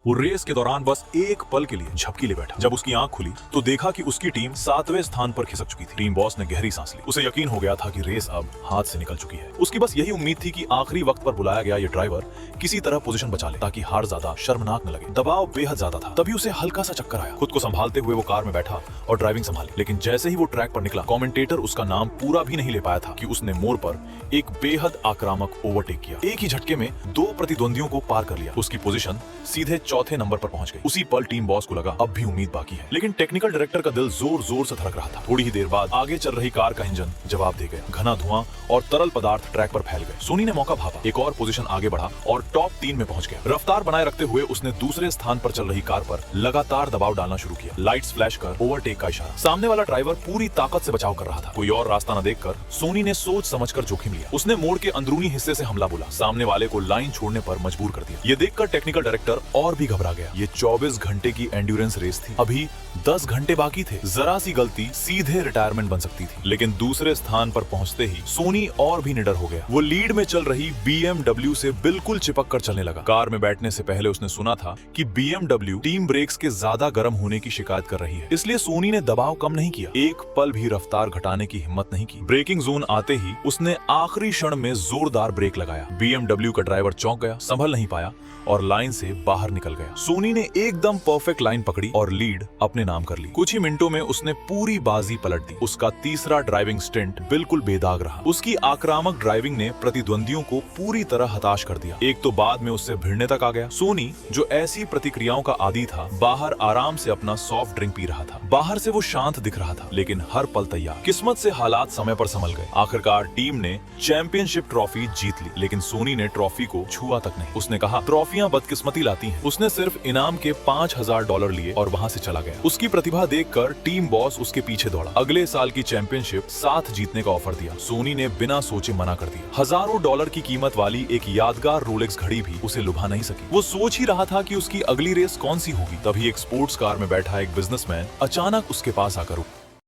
वो रेस के दौरान बस एक पल के लिए झपकी ले बैठा। जब उसकी आंख खुली तो देखा कि उसकी टीम 7वें स्थान पर खिसक चुकी थी। टीम बॉस ने गहरी सांस ली। उसे यकीन हो गया था कि रेस अब हाथ से निकल चुकी है। उसकी बस यही उम्मीद थी कि आखिरी वक्त पर बुलाया गया ये ड्राइवर किसी तरह पोजीशन बचा ले ताकि हार ज्यादा शर्मनाक न लगे। दबाव बेहद ज्यादा था। तभी उसे हल्का सा चक्कर आया। खुद को संभालते हुए वो कार में बैठा और ड्राइविंग संभाली। लेकिन जैसे ही वो ट्रैक पर निकला, कमेंटेटर उसका नाम पूरा भी नहीं ले पाया था कि उसने मोड़ पर एक बेहद आक्रामक ओवरटेक किया। एक ही झटके में 2 प्रतिद्वंदियों को पार कर लिया। उसकी पोजीशन सीधे चौथे नंबर पर पहुंच गई। उसी पल टीम बॉस को लगा अब भी उम्मीद बाकी है। लेकिन टेक्निकल डायरेक्टर का दिल जोर जोर से धड़क रहा था। थोड़ी ही देर बाद आगे चल रही कार का इंजन जवाब दे गया। घना धुआं और तरल पदार्थ ट्रैक पर फैल गए। सोनी ने मौका भापा, एक और पोजीशन आगे बढ़ा और टॉप 3 में पहुंच गया। रफ्तार बनाए रखते हुए उसने दूसरे स्थान पर चल रही कार पर लगातार दबाव डालना शुरू किया। लाइट्स फ्लैश कर ओवरटेक का इशारा। सामने वाला ड्राइवर पूरी ताकत से बचाव कर रहा था। कोई और रास्ता न देखकर सोनी ने सोच समझकर जोखिम लिया। उसने मोड़ के अंदरूनी हिस्से से हमला बोला। सामने वाले को लाइन छोड़ने पर मजबूर कर दिया। ये देखकर टेक्निकल डायरेक्टर और भी घबरा गया। ये 24 घंटे की एंड्योरेंस रेस थी। अभी 10 घंटे बाकी थे। जरा सी गलती सीधे रिटायरमेंट बन सकती थी। लेकिन दूसरे स्थान पर पहुंचते ही सोनी और भी निडर हो गया। वो लीड में चल रही BMW से बिल्कुल चिपक कर चलने लगा। कार में बैठने से पहले उसने सुना था कि BMW टीम ब्रेक्स के ज्यादा गर्म होने की शिकायत कर रही है। इसलिए सोनी ने दबाव कम नहीं किया। एक पल भी रफ्तार घटाने की हिम्मत नहीं की। ब्रेकिंग जोन आते ही उसने आखिरी क्षण में जोरदार ब्रेक लगाया। BMW का ड्राइवर चौंक गया, संभल नहीं पाया और लाइन से बाहर निकल गया। सोनी ने एकदम परफेक्ट लाइन पकड़ी और लीड अपने नाम कर ली। कुछ ही मिनटों में उसने पूरी बाजी पलट दी। उसका तीसरा ड्राइविंग स्टिंट बिल्कुल बेदाग रहा। उसकी आक्रामक ड्राइविंग ने प्रतिद्वंदियों को पूरी तरह हताश कर दिया। एक तो बाद में उससे भिड़ने तक आ गया। सोनी, जो ऐसी प्रतिक्रियाओं का आदी था, बाहर आराम से अपना सॉफ्ट ड्रिंक पी रहा था। बाहर से वो शांत दिख रहा था, लेकिन हर पल तैयार। किस्मत से हालात समय पर संभल गए। आखिरकार टीम ने चैंपियनशिप ट्रॉफी जीत ली। लेकिन सोनी ने ट्रॉफी को छुआ तक नहीं। उसने कहा, ट्रॉफियां बदकिस्मती लाती हैं। उसने सिर्फ इनाम के $5000 लिए और वहां से चला गया। उसकी प्रतिभा देखकर टीम बॉस उसके पीछे दौड़ा। अगले साल की चैंपियनशिप साथ जीतने का ऑफर दिया। सोनी ने बिना सोचे मना कर दिया। हजारों डॉलर की कीमत वाली एक यादगार रोलेक्स घड़ी भी उसे लुभा नहीं सकी। वो सोच ही रहा था कि उसकी अगली रेस कौन सी होगी। तभी एक स्पोर्ट्स कार में बैठा एक बिजनेसमैन अचानक उसके पास आकर रुका।